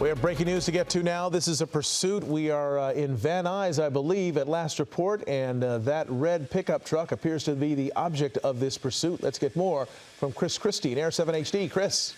We have breaking news to get to now. This is a pursuit. We are in Van Nuys, I believe, at last report, and that red pickup truck appears to be the object of this pursuit. Let's get more from Chris Christie in Air 7 HD. Chris.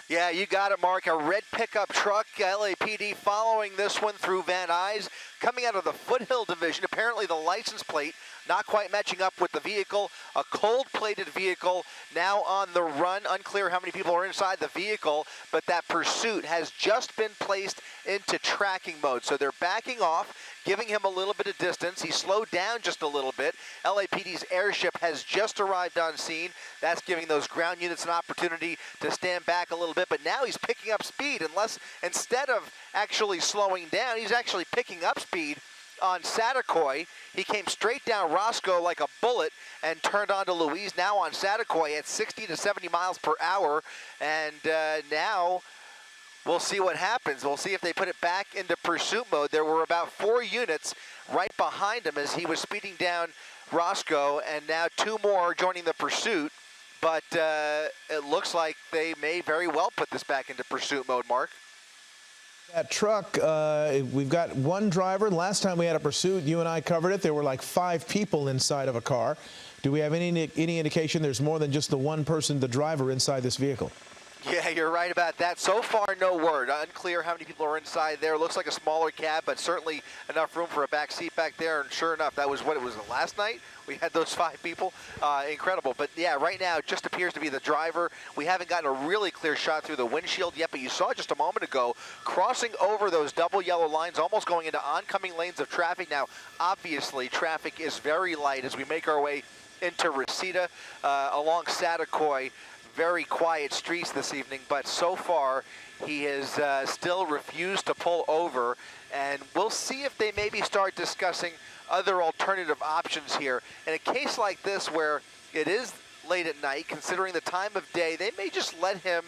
Yeah, you got it, Mark. A red pickup truck, LAPD following this one through Van Nuys, coming out of the Foothill Division. Apparently the license plate not quite matching up with the vehicle. A cold-plated vehicle now on the run. Unclear how many people are inside the vehicle, but that pursuit has just been placed into tracking mode. So they're backing off, giving him a little bit of distance. He slowed down just a little bit. LAPD's airship has just arrived on scene. That's giving those ground units an opportunity to stand back a little bit, but now he's picking up speed. Instead of actually slowing down, he's actually picking up speed on Satakoy. He came straight down Roscoe like a bullet and turned onto Louise, now on Satakoy at 60 to 70 miles per hour. And now we'll see what happens. We'll see if they put it back into pursuit mode. There were about 4 units right behind him as he was speeding down Roscoe, and now 2 more joining the pursuit. But it looks like they may very well put this back into pursuit mode, Mark. That truck, we've got one driver. Last time we had a pursuit, you and I covered it. There were like 5 people inside of a car. Do we have any indication there's more than just the one person, the driver, inside this vehicle? Yeah, you're right about that. So far, no word. Unclear how many people are inside there. Looks like a smaller cab, but certainly enough room for a back seat back there. And sure enough, that was what it was last night. We had those 5 people. Incredible. But yeah, right now, it just appears to be the driver. We haven't gotten a really clear shot through the windshield yet, but you saw just a moment ago, crossing over those double yellow lines, almost going into oncoming lanes of traffic. Now, obviously, traffic is very light as we make our way into Reseda along Satakoy. Very quiet streets this evening, but so far he has still refused to pull over, and we'll see if they maybe start discussing other alternative options here. In a case like this where it is late at night, considering the time of day, they may just let him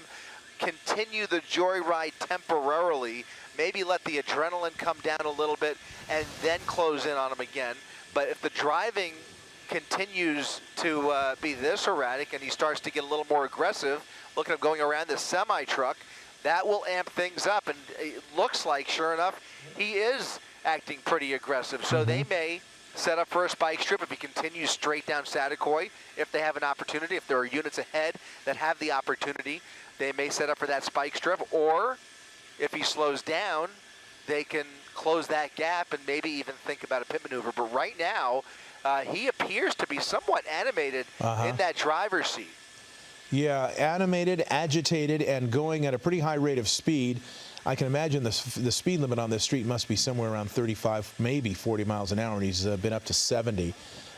continue the joyride temporarily, maybe let the adrenaline come down a little bit and then close in on him again. But if the driving continues to be this erratic and he starts to get a little more aggressive, look at him going around this semi-truck, that will amp things up. And it looks like, sure enough, he is acting pretty aggressive. So they may set up for a spike strip if he continues straight down Satakoy. If they have an opportunity, if there are units ahead that have the opportunity, they may set up for that spike strip. Or if he slows down, they can close that gap and maybe even think about a pit maneuver. But right now, he appears to be somewhat animated in that driver's seat. Yeah, animated, agitated, and going at a pretty high rate of speed. I can imagine the speed limit on this street must be somewhere around 35, maybe 40 miles an hour, and he's been up to 70.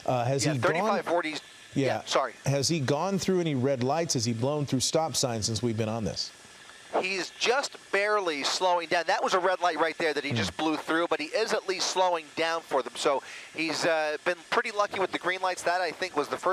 Has he 35, 40. Yeah, sorry. Has he gone through any red lights? Has he blown through stop signs since we've been on this? He's just barely slowing down. That was a red light right there that he just blew through, but he is at least slowing down for them. So he's been pretty lucky with the green lights. That, I think, was the first